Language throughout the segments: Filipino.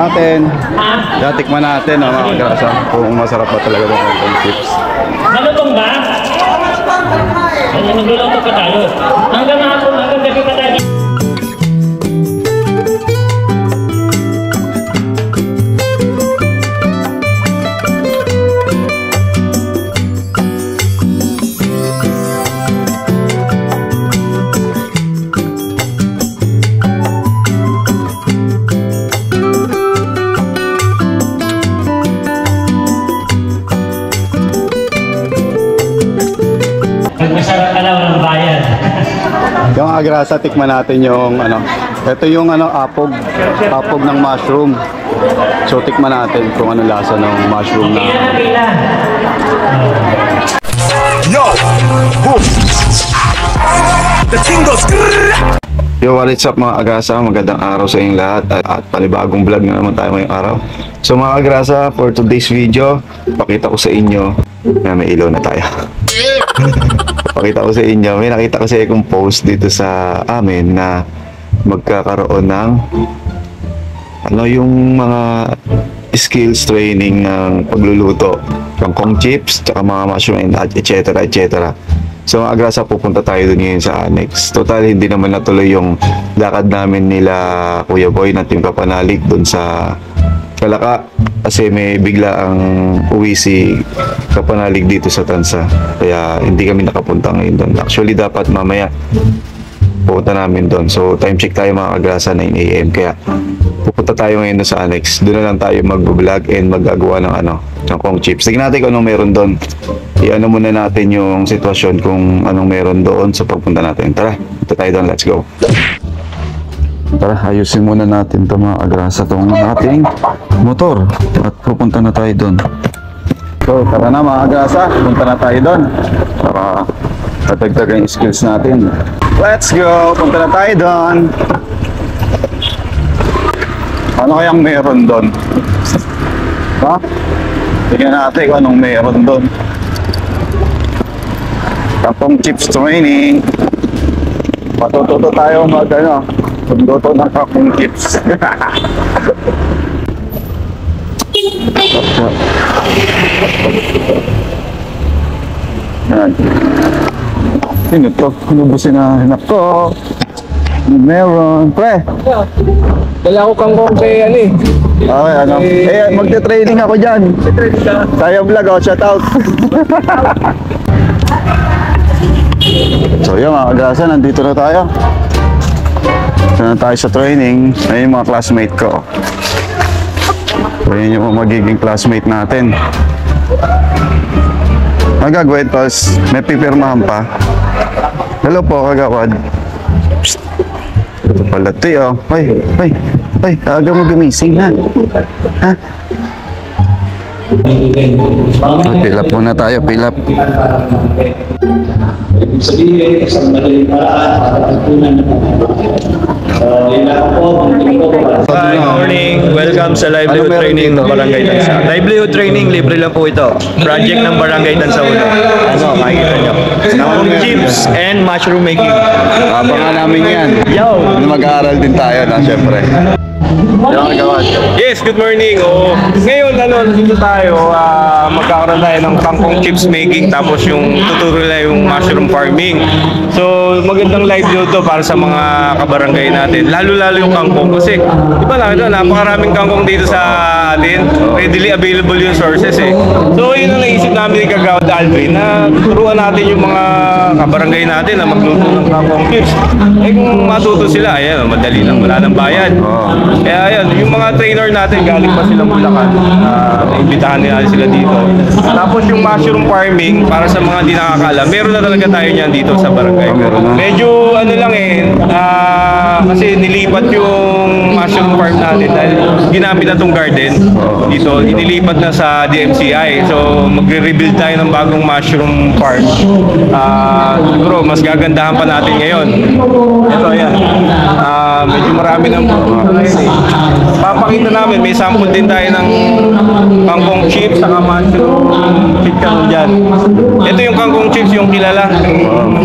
natin. Kaya tikman natin mga kagrasa kung masarap ba talaga ng kangkong chips. Malutong ba? Nagluluto pa tayo. Hanggang hapon, hanggang gabi pa tayo. Masarap ka lang ng bayan. Yung agrasa, tikman natin yung ano. Ito yung ano, apog ng mushroom. So tikman natin kung ano lasa ng mushroom na. Yo! Boom! The tingles! Yo, what's up mga agrasa? Magandang araw sa inyong lahat at panibagong vlog na naman tayo ngayong araw. So mga agrasa, for today's video, pakita ko sa inyo na may ilaw na tayo. Pakita ko sa inyo, may nakita kasi akong post dito sa amin na magkakaroon ng ano yung mga skills training ng pagluluto, kangkong chips, tsaka mga mushroom and etc. etc. So mga agrasa, pupunta tayo dun ngayon sa Annex. Total, hindi naman natuloy yung lakad namin nila Kuya Boy na Team Kapanalig dun sa Kalaka kasi may bigla ang uwi si Kapanalig dito sa Tansa, kaya hindi kami nakapunta ngayon doon. Actually dapat mamaya pupunta namin doon, so time check tayo mga kagrasa, 9 AM, kaya pupunta tayo ngayon sa Annex. Doon na lang tayo mag-vlog and maggagawa ng ano, kangkong chips. Tignan natin kung anong meron doon. I-ano muna natin yung sitwasyon kung anong meron doon sa pagpunta natin. Tara, punta tayo doon, let's go. Tara, ayusin muna natin ito mga agrasa, itong ating motor at pupunta na tayo doon. So tara na mga agrasa, punta na tayo doon para patagdagan yung skills natin. Let's go, punta na tayo doon. Ano kayang meron doon? Ha? Tingnan natin kung anong meron doon. Kangkong chips training. Matututo tayo mag ano, magluto ng kangkong chips. Yan. Sino to? Ano ba sinahanap ko? Meron. Pre! Dala ko kangkong kay ano eh. Okay, ano? Magte-training ako dyan. Tayo vlog, oh, shout out. So yun mga agrasa, nandito na tayo. Na tayo sa training. Ayun yung mga classmate ko. So yun yung magiging classmate natin. Magagawin, tapos may pipirmahan pa. Hello po, kagawad. Ito pala ito, oh. Ay, aga mo gumising, ha? Ha? Pilap muna tayo, pilap. Ibig sabihin, isang madaling paraan para pagkunan ng Hi, good morning. Welcome sa livelihood training ng Barangay Tansa. Livelihood training, libre lang po ito. Project ng Barangay Tansa Uno. Ano, makikita nyo. Kangkong chips and mushroom making. Abangan namin yan. Yo! Mag-aaral din tayo na, syempre. Yes, good morning. Ngayon, dito tayo, magkakaroon tayo ng kangkong chips making, tapos yung tuturo na yung mushroom farming. So, magandang livelihood to para sa mga kabarangay natin. Lalo-lalo yung kangkong. Kasi, di ba napakaraming kangkong dito sa atin. Readily available yung sources eh. So, yun ang naisip namin ni Kagawad Alvin na turuan natin yung mga kabarangay natin na magluto ng kangkong chips. Eh, kung matuto sila, ayan, madali lang, wala nang bayad. Kaya ayan, yung mga trainer natin galing pa silang Bulacan, imbitahan nila sila dito. Tapos yung mushroom farming, para sa mga hindi nakakaalam, meron na talaga tayo niyan dito sa barangay. Medyo ano lang eh, kasi nilipat yung mushroom farm natin dahil ginamit na tong garden dito, inilipat na sa DMCI. So magre-rebuild tayo ng bagong mushroom farm. Siguro mas gagandahan pa natin ngayon. Ito ayan, medyo marami ng papakita namin, may sample din tayo ng kangkong chips saka mushroom chicharon dyan. Ito yung kangkong chips yung kilala.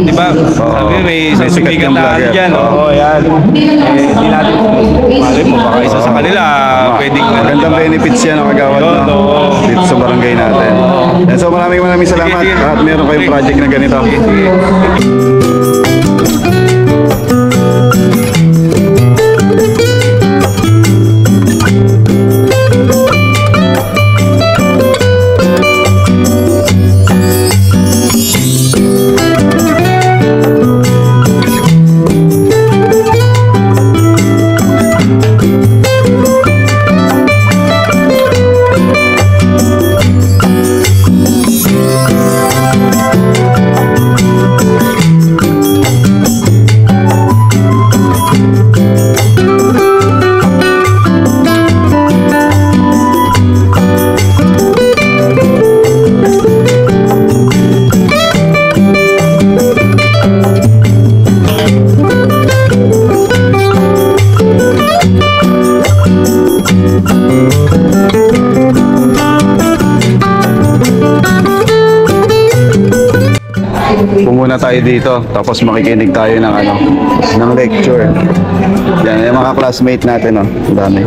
Di ba? Sabi may sikat na dyan. Oo, yan. Hindi natin malay mo, baka isa sa kanila pwedeng Magandang benefits yan ang kagawad no? Dito sa barangay natin. And so maraming salamat at meron kayong project na ganito. Pumuna tayo dito, tapos makikinig tayo ng ng lecture. Yan, yung mga classmate natin, oh. Ang dami.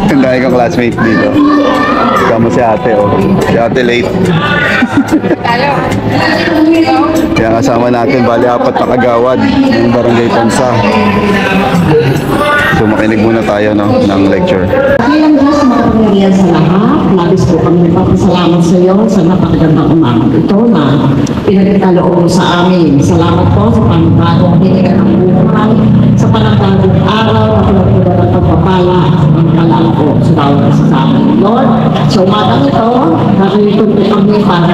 Ang dami kong classmate dito. Kamo si ate, oh. Si ate late. Kaya kasama natin, bali 4 na kagawad ng Barangay Tansa. So makinig muna tayo ng lecture. Bilang Diyos makapangyarihan sa lahat, labis po kami nagpapasalamat sa iyo sa napakagandang umaga ito na pinagkaloob mo sa amin. Salamat po sa panibagong binigyan ng buhay, sa panibagong araw na pinagpunan ng pagpapala at sa pagkalaan po sa bawat isa sa amin. Lord, sa umagang ito, nakalito po kami para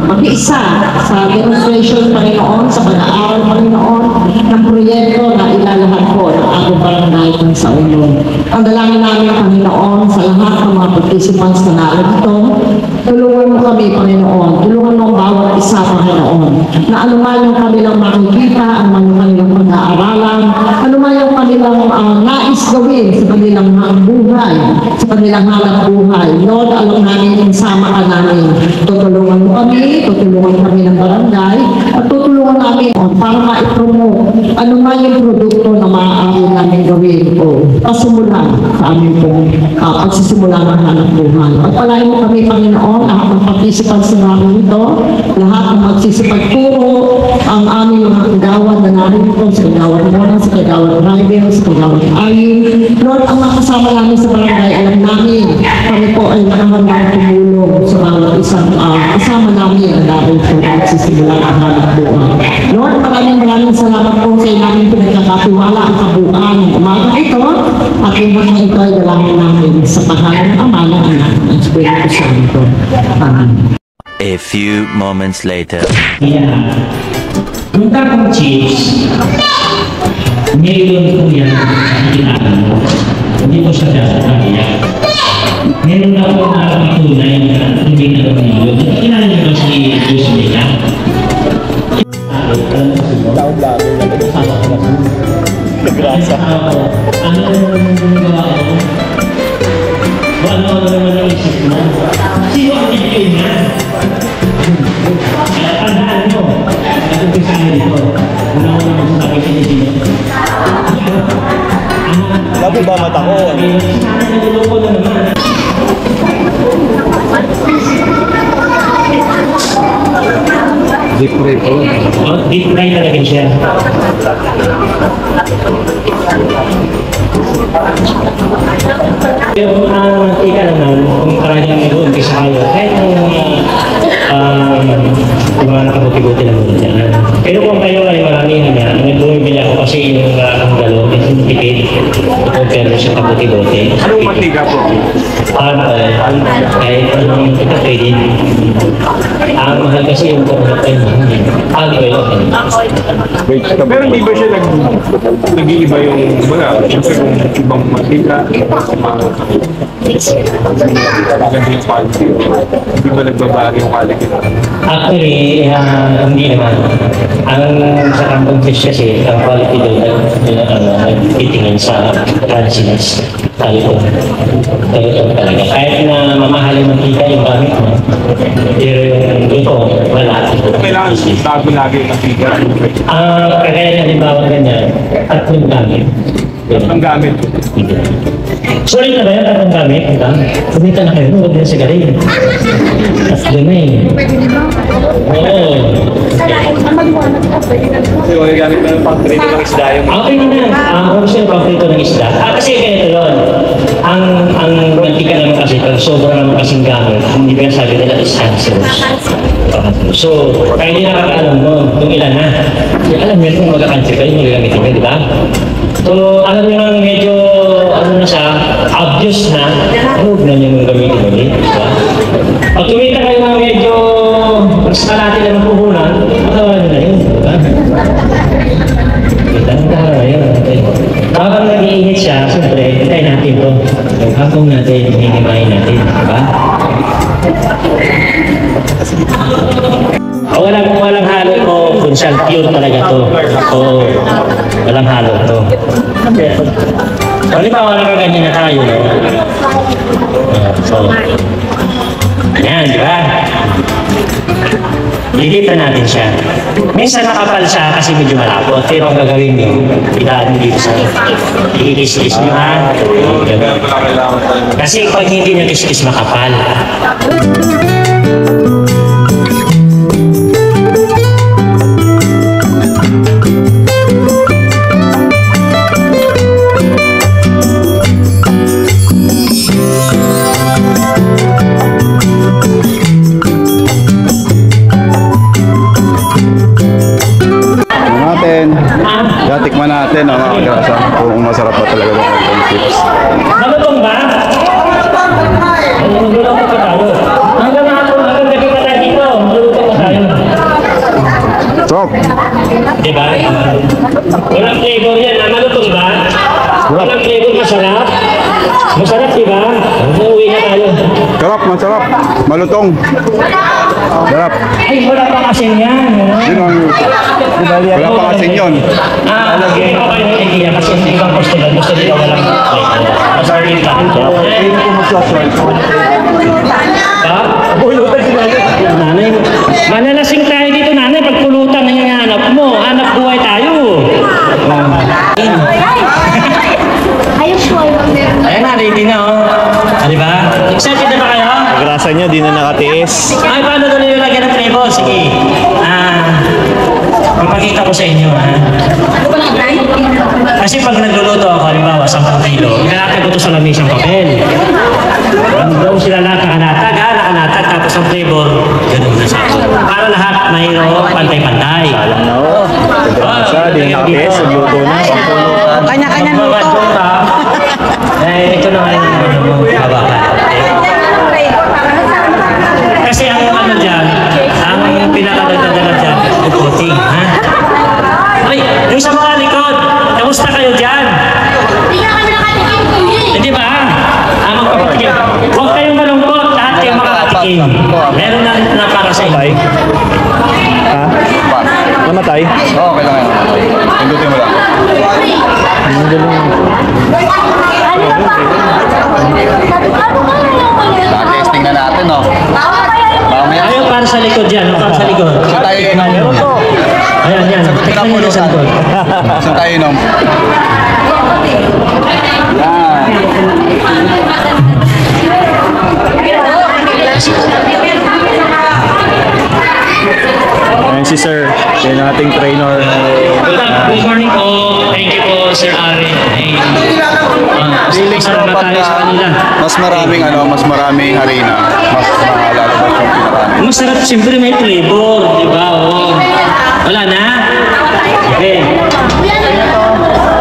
mag-iisa sa demonstration Panginoon, sa pag-aaral Panginoon, ng proyekto na ilalahad po ng ating barangay sa ulo. Ang dalangin namin, Panginoon, sa lahat ng mga participants na narito, tulungan mo kami, Panginoon. Tulungan mo ang bawat isa, Panginoon, na anuman yung kanilang makikita, anuman yung kanilang pag-aaralan, anuman yung kanilang nais gawin sa kanilang buhay, sa kanilang hanap buhay. Lord, alam namin, sama ka namin. Tutulungan mo kami, tutulungan kami ng barangay, at tutulungan namin para ma-promote anuman yung produkto na maaari namin gawin o pasimulan sa aming pong pagsisimula ng hanap buhay. Pagpalain mo kami, Panginoon, lahat ng participants na namin ito, lahat ng magsisipagturo, ang aming mga kagawad na namin ito, sa kagawad muna, sa kagawad driver, sa kagawad ayin. Lord, ang mga kasama namin sa barangay, alam namin, kami po ay nakahandang tumulong sa bawat isang kasama namin ang dahil po magsisimula ang hanap buhay. Lord, maraming salamat po sa namin pinagkakatiwala ang kabuuan ng umaga ito at yung mga ito ay dalangin namin sa pangalan ng Ama ng Anak ng Espiritu Santo. Amen. A few moments later. Yan. Yung kangkong chips, ngayon po yan ang kinain mo. Hindi ko siya dasa kaya. Meron na po na tunay na hindi na yun. Kinain niyo ba si Diyos nila? Nagrasa. Ano yung gawa ko? Ano naman ang isip mo? Sino ang ibigay niya? Tandaan mo, nag-umpisa nito. Una ko naman sabi sa inyo. Labo ba mata ko? Niloko na naman. Deep fry po. Deep fry talaga siya. Yung mantika naman, kung karanyang mag-uumpisa kayo, kahit mga nakabuti-buti lang muna dyan. Pero kung kayo ay maramihan niya, nag-bumibili ako kasi yung galo, yung tipid, compare mo sa kabuti-buti. Anong mantika po? Kahit anong kita pwede. Ang mahal kasi yung pagkakay mo. Di ba yun? Pero hindi ba siya nag-iiba yung baga? Siyempre kung ibang mantika, maganda yung quality. Hindi ba nagbabago yung quality? Actually, hindi naman. Ang sa kampong fish kasi, ang quality doon, nagtitingin sa crunchiness. Talito talaga. Kahit na mamahalin ng kita yung gamit mo, pero yung ito, wala. Kailangan bago lagi yung nakita. Kagaya halimbawa ganyan, tatlong gamit. Ang gamit. Sorry na ba yan, tatlong gamit? Kumita na kayo, huwag na sigarin. Tatlo na eh. Oo. Kasi wala gamit mo ng pang-trito ng isda yung... Okay na na. Kung siya pang-prito ng isda. Kasi ganito yun. Ang mantika naman kasi, pag sobrang naman kasing gamit, hindi ba sabi nila is cancerous. So, kaya hindi nakakaalam mo kung ilan na. Alam mo yun kung magka-cancer kayo, magagamitin ka, di ba? So, alam nyo nang medyo, ano na siya, obvious na, huwag na nyo gamitin ulit, di ba? Pag tumita kayo ng medyo, mas kalati na ng puhunan, matawa nyo na yun, di ba? Tanda na yun. Habang nag-iinit siya, siyempre, hintayin natin ito. Yung hapong natin, hinihimayin natin, di ba? Walang halo ko, kunsyan, pure talaga to. Oo, walang halo to. Halimbawa na ganyan na tayo, no? So, ayan, di ba? Lilitan natin siya. Minsan nakapal siya kasi medyo malabo. Pero ang gagawin nyo, ilaan dito sa ikis-kis nyo, ha? Kasi pag hindi nyo kis-kis makapal. Tikman natin ang mga grasa kung masarap pa talaga ng kangkong chips. Malutong ba? Malutong pa tayo. Hanggang gabi pa tayo dito. Malutong pa tayo. Stop! Diba? Walang flavor yan. Malutong ba? Walang flavor, masarap. Masarap, diba? Uwi na tayo. Sarap, masarap. Malutong. Sarap. Ay, wala pa kasing yan. Yun ang... Wala pa kasing yun. Hindi ko kayo ng idea kasi hindi kang gusto na. Gusto nila walang masarap ka. Ha? Pulutan si nanay. Manalasing tayo dito, nanay. Pag pulutan na yung hanap mo, hanap buhay tayo. Ayan na, ready na, oh. Diba? Excited na ba kayo? Grasa niya, di na nakatiis. Ay, paano doon yung lagyan ng flavor? Sige. Ipakita ko sa inyo, ha? Kasi pag nagluluto ako, halimbawa, 10 kilo, nilalagay ko ito sa lamisang papel. Doon sila nakanatag, nakanatag, tapos ang flavor, ganun na siya. Para lahat mayroon pantay-pantay. Grasa, di na nakatiis. Luto na. Kanya-kanya luto. Ito na nga yung hawakan. Kasi ang ano dyan, ang pinakadadala dyan, coating, ha? Ay, yung sa mga likod, kamusta kayo dyan? Hindi ba? Magpapatikim. Huwag kayong malungkot, lahat kayo makakatikim. Meron na para sa inyo. Ha? Namatay? Oo, kailangan. Pindutin mo lang. Testing na natin, no? Mamaya. Ayaw para sa likod dyan, para sa likod. Saan tayo inom? Ayan, yan. Sagot ka na po, Sa likod. Saan tayo inom? Ayan si Sir. Yan ang ating trainer. Good morning po. Thank you po, Sir Ari. Masarap na tayo sa kanila. Mas maraming harina. Mas lalabas yung pinarami. Masarap, siyempre may flavor, di ba? Oo. Wala na? Okay.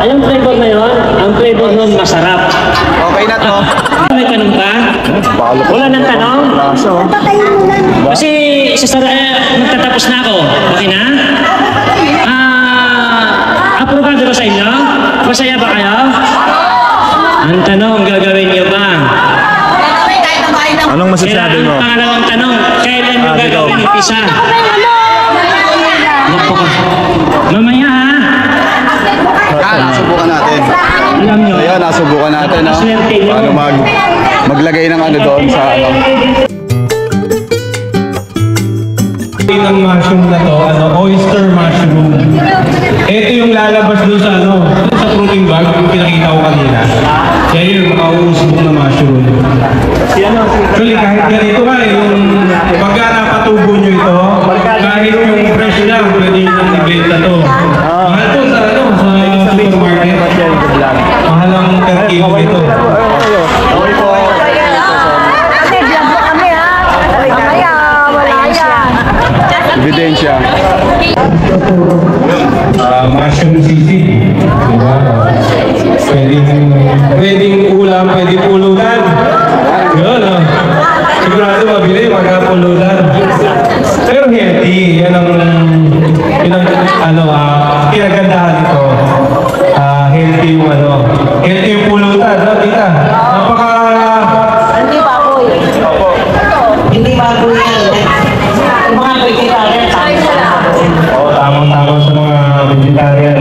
Ayong flavor na yun, ang flavor nun masarap. Okay na to. May tanong pa? Wala nang tanong? Kasi magtatapos na ako. Okay na? Aprobado ba sa inyo? Masaya ba kayo? Ang tanong, gagawin niyo ba? Anong masasabi mo? Pangalawang tanong, kailan nyo gagawin yung pisa? Mamaya ha? Nasubukan natin. Alam nyo. Ayan, nasubukan natin, no? Paano maglagay ng ano doon sa ano. Ang mushroom na to, oyster mushroom. Ito yung lalabas doon sa sa protein bag, yung pinakita ko kanina. Kaya yun, makausbok na mushroom. Actually, kahit ganito ka, yung pagka napatubo nyo ito, kahit yung fresh lang, pwede nyo nang ibenta to. Mahal to sa supermarket. Mahal ang per kilo ito. Ebidensya. Mushroom sisig. Diba? Pwedeng ulam, pwedeng pulutan. Yun, sigurado mabili, magkapulutan. Pero healthy. Yan ang pinagandahan nito. Healthy yung healthy yung pulutan, no, tita? Hindi baboy. Hindi baboy yan. Yung mga vegetarian, tayo sa lahat. Tamang-tamang sa mga vegetarian.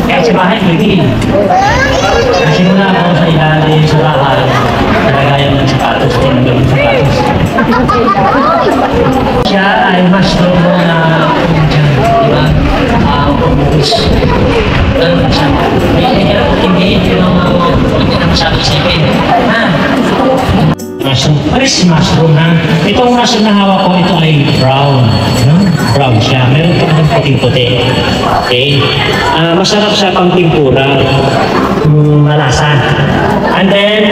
Kaya sa bahay, pwede. Kasi muna ako sa ilalim sa bahay, talagayan ng sapatos, tinanggal ng sapatos. Siya ay mushroom na dyan, di ba? Pumulis. Ganun siya. Hindi na masabi sa ipin. Mushroom. Fresh mushroom ha. Itong mushroom na hawak ko, ito ay brown. Brown siya. Meron pa ng puting-puti. Okay. Masarap siya pang timpura. Malasa. And then,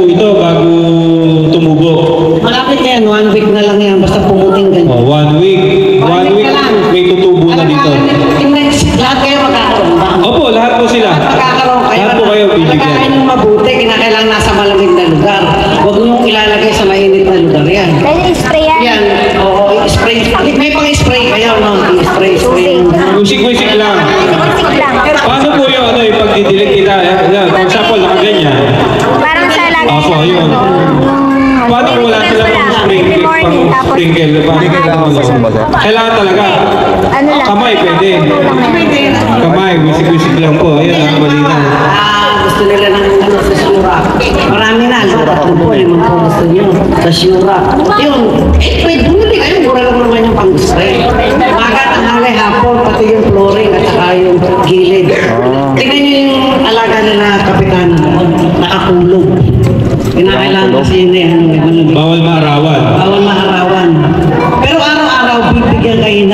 ito bago tumubo. Malapit na yan, 1 week na lang yan, basta pumuting ganyan. 1 week. 1 week may tutubo na dito. Lahat kayo magkakaroon ba? Opo, lahat po sila. Magkakaroon kayo. Lahat po kayo bibigyan. Pagkain yung mabuti, kinakailangan nasa malamig na lugar. Huwag niyong ilalagay sa mainit na lugar yan. Pwede i-spray yan. Yan, oo, spray. May pang-spray kayo, no? I-spray. Wisik-wisik lang. Sik lang. Paano po yung yung pagdidilig kita? For example, nakaganyan. Parang siya lagi Opo, yun. Paano kung wala sila Every morning, tapos sprinkle? Kailangan talaga. ano lang. Kamay, pwede. Kamay, wisik-wisik lang po. Ayan, malinaw. Gusto nila ng sa syura. Marami na. Tatlo po, 5 po gusto nyo. Sa syura. Yun. Pwede bumili kayo. Mura lang naman yung pang-spray. Maga, tanghali, hapon, pati yung flooring at saka yung gilid. Tingnan nyo yung alaga nila, kapitan. Nakakulog. Kinakailangan kasi yun eh. Bawal maarawan. Bawal maarawan. Pero araw-araw, bibigyan kayo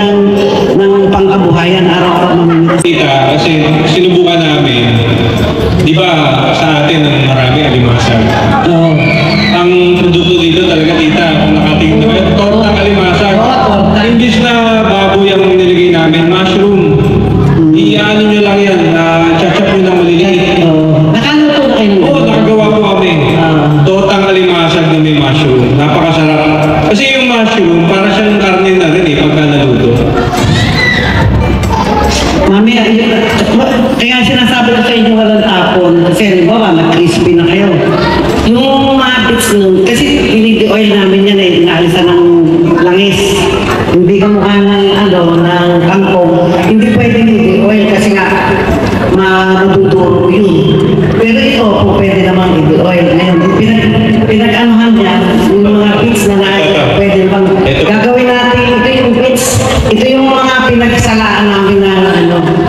ng pangkabuhayan. Araw-araw mamimili. Tita, kasi sinubukan namin, di ba sa atin ang marami alimasag. Oo. Ang produkto dito talaga, tita, kung nakatingin na kayo, tortang alimasag. Imbis na baboy ang nilagay namin, mushroom. Iyaano nyo lang yan, chachap nyo ng maliliit. Nakaluto na kayo. Oo, nakagawa po kami. Tortang alimasag na may mushroom. Napakasarap. Kasi yung mushroom, para siyang karne na rin pagka naluto. Mami, kaya sinasabi ko sa inyo walang tapon. Kasi halimbawa, nag-crispy na kayo. Yung mga bits nun, kasi oil namin yan inaalisan ng langis. Hindi ka mukha ng kangkong. Hindi pwedeng oil kasi nga maduduro yun. Pero ito po pwede naman oil. Ngayon, pinag-anuhan niya, yung mga bits na pwede bang gagawin natin ito yung bits. Ito yung mga pinagsalaan namin na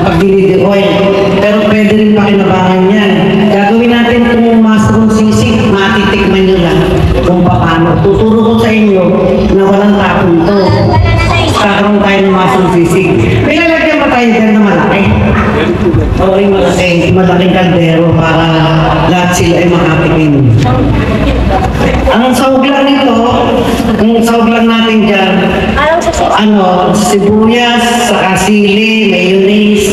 pag-delivery oil. Pero pwede rin pakinabangan yan. Gagawin natin itong mushroom sisig, matitikman nyo lang kung paano. Tuturo ko sa inyo na walang tapon to. Kakaroon tayo ng mushroom sisig. May lalagyan pa tayo dyan na malaki. Oo, yung malaking kaldero para lahat sila ay makatikim. Ang sahog lang nito, ang sahog lang natin dyan, Anong sibuyas, saka sili, mayonnaise.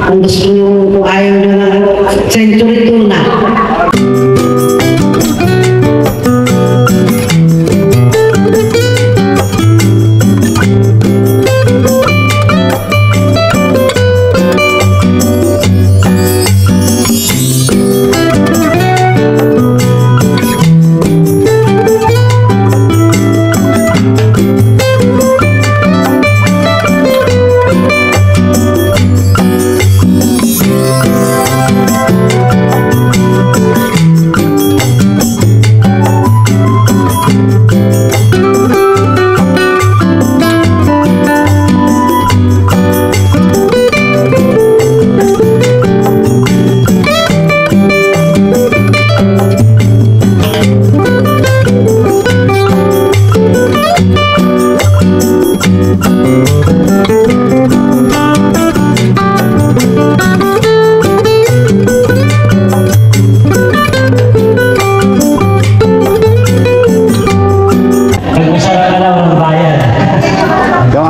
Kung gusto nyo, kung ayaw nyo ng century tuna.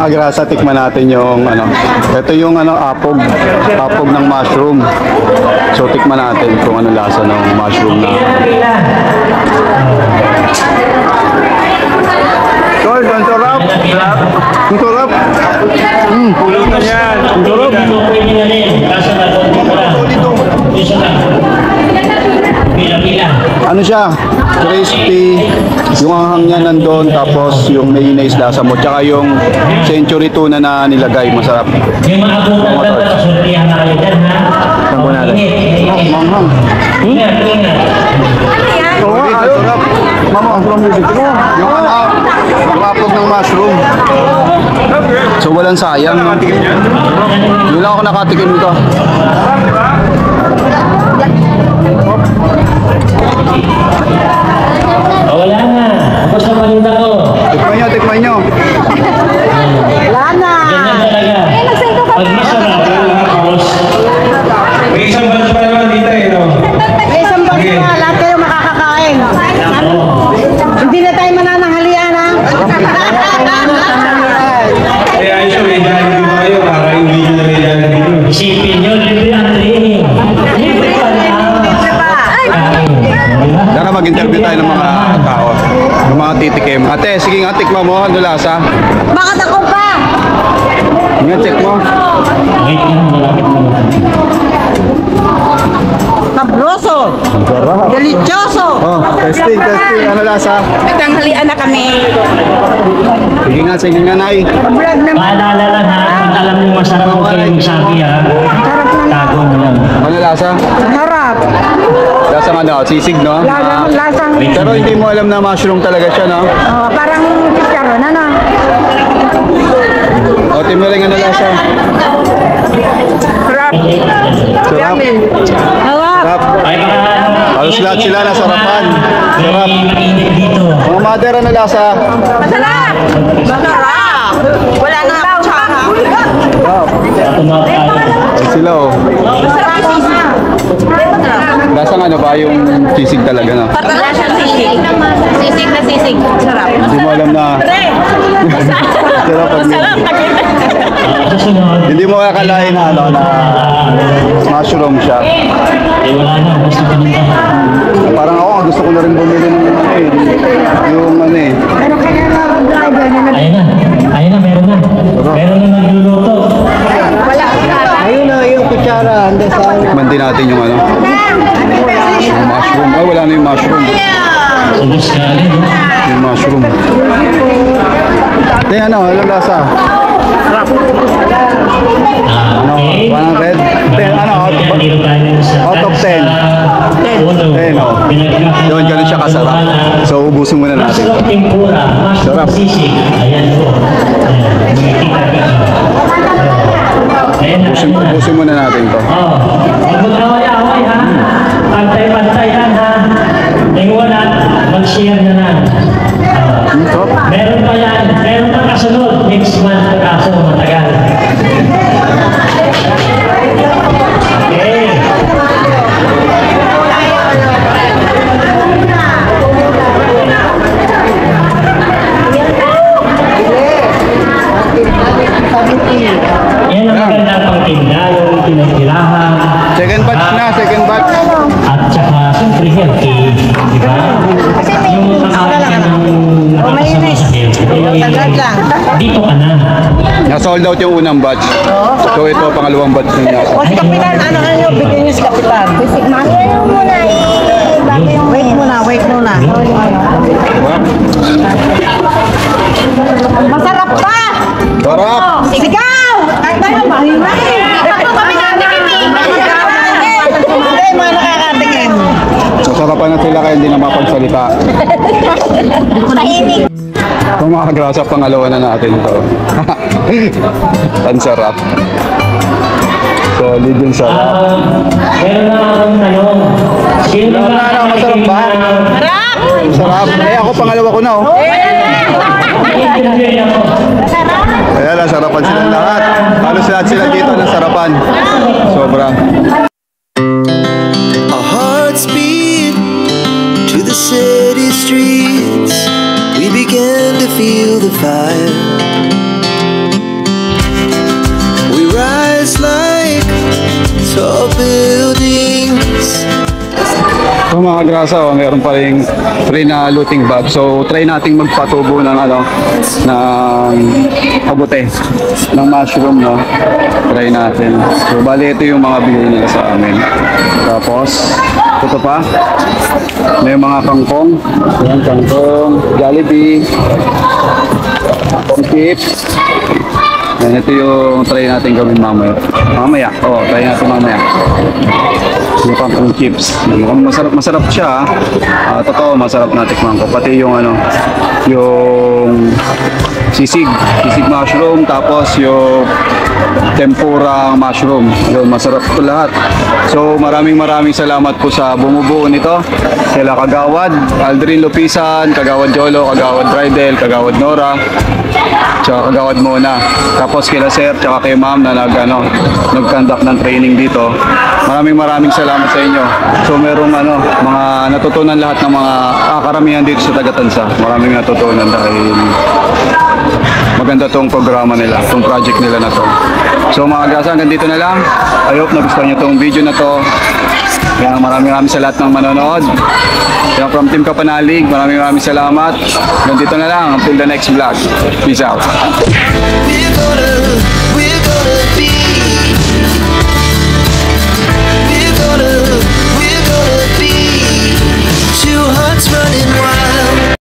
Grasa, tikman natin yung ano. Ito yung ano, apog ng mushroom. So tikman natin kung ano lasa ng mushroom na. Tol, ang sarap. Ang sarap. Pulot na yan. Ang sarap. Pwede na rin. Kaso na doon. Isa lang. Pila-pila. Ano siya? Crispy. Yung hanghang niya nandun. Tapos yung mayonnaise lasa mo. Tsaka yung century tuna na nilagay. Masarap. Yung mga abutan na pasultihan na kayo dyan, ha? Saan po natin? Manghang. Ingat, ingat. Oo, sarap. Mama, ang sarap music. Yung ano, yung apog ng mushroom. So walang sayang. Yun lang ako nakatikim nito. Oh, wala na. Tapos na paninda ko. Tikman nyo. Wala na! Ganyan talaga. Pag masarap, tapos May isang batch pa naman dito eh, no? May isang bagay na lahat kayo makakakain. Hindi na tayo manananghalian, ha? Eh, ayos yung may dahil dito kayo. Para yung video na may dahil dito. isipin nyo, libre ang training. Libre pa lang. Tara mag-interview tayo ng mga tao. Ng mga titikim. Ate, sige nga, tikma mo. Ano lasa? Bakit ako pa? Nga, check mo. Wait lang, malapit na lang. Sabroso! Sarap. Delicioso! Oh, testing. Ano lasa? Tanghalian na kami. Sige nga, Nay. Paalala lang ha, kung alam mo masarap ko kayong sabi ha, tago mo lang. Ano lasa? Harap! Lasa ano? Sisig, no? Lasang... Pero hindi mo alam na mushroom talaga siya, no? parang chicharon, ano? O, timuring ano lasa? Sarap. Sarap. Sarap. Ay baka Halos lahat sila nasarapan. Sarap. may mainit dito. Mga mother, ano lasa? Masarap! Masarap! Wala na ako tsaka. Sarap. Tumatayo. Ay, sila, oh. Masarap sisig. Lasang ano ba yung sisig talaga, no? Wala siyang sisig. Sisig na sisig. Sarap. Hindi mo alam na. Sarap pag Susunod. hindi mo akalain na ano na mushroom siya. Eh wala na, gusto ko nito. Parang ako gusto ko na rin bumili ng ano eh. Yung ano eh. Ayun na, meron na. Meron na nagluluto. Ayun na, yung kutsara. Handa sa... Tikman din natin yung ano. Yung mushroom. Ay, wala na yung mushroom. Subos ka agad, no? Yung mushroom. Ate, ano lasa? Ano? Okay. 100? 10, ano? Dito tayo sa Out of 10. 10, oh. Yun, ganun siya kasarap. So, ubusin muna natin. Mushroom tempura, mushroom Sarap. sisig. Ayan po. Ayan, may kita-kita. Ayan na. Ubusin muna natin to. Oh, huwag mag-away-away ha. Pantay-pantay lang ha. Tingnan na, mag-share na lang. Meron pa yan. Meron pa kasunod. Next month kaso matagal. Okay. sold out yung unang batch. So ito, pangalawang batch na niya. O si Kapitan, ano nyo? Bigyan nyo si Kapitan. Wait muna, wait muna. Masarap pa! Sarap! Sigaw! Ay, tayo ba? Ako kami natikitin. Hindi, mga nakakatikin. Masarapan na sila kaya hindi na mapagsalita. Tahimik. Kung mga grasa, pangalawa na natin ito. Ang sarap. Solid yung sarap. Meron na akong tanong. Sino ba? Masarap ba? Sarap! Sarap. Eh, ako pangalawa ko na, oh. Interview ako. Ayan, nasarapan silang lahat. Halos lahat sila dito nasarapan. Sobra. Our hearts beat to the city streets. We began to feel the fire. We rise like tall buildings. So mga grasa, oh, meron pa rin free na looting bag. So try nating magpatubo ng ng kabute ng mushroom, no. Try natin. So bali ito yung mga bigay nila sa amin. Tapos ito pa. May mga kangkong. Yan, kangkong, Jollibee, kangkong chips. Yan, ito yung try natin gawin mamaya. Try natin mamaya. Yung kangkong chips. Masarap siya. Totoo, masarap na tikman ko. Pati yung yung sisig mushroom, tapos yung tempura mushroom. Yun, masarap ito lahat. So maraming salamat po sa bumubuo nito. Sila Kagawad, Aldrin Lupisan, Kagawad Jolo, Kagawad Rydel, Kagawad Nora, tsaka Kagawad Mona. Tapos kila Sir, tsaka kay Ma'am na nag-conduct ng training dito. Maraming salamat sa inyo. So merong mga natutunan lahat ng mga karamihan dito sa Tagatansa. Maraming natutunan dahil maganda tong programa nila, tong project nila na to. So mga gasa, hanggang dito na lang. I hope nagustuhan nyo tong video na to. Kaya maraming sa lahat ng manonood. Kaya from Team Kapanalig, maraming salamat. Hanggang dito na lang. Until the next vlog. Peace out. We're gonna be two hearts running wild.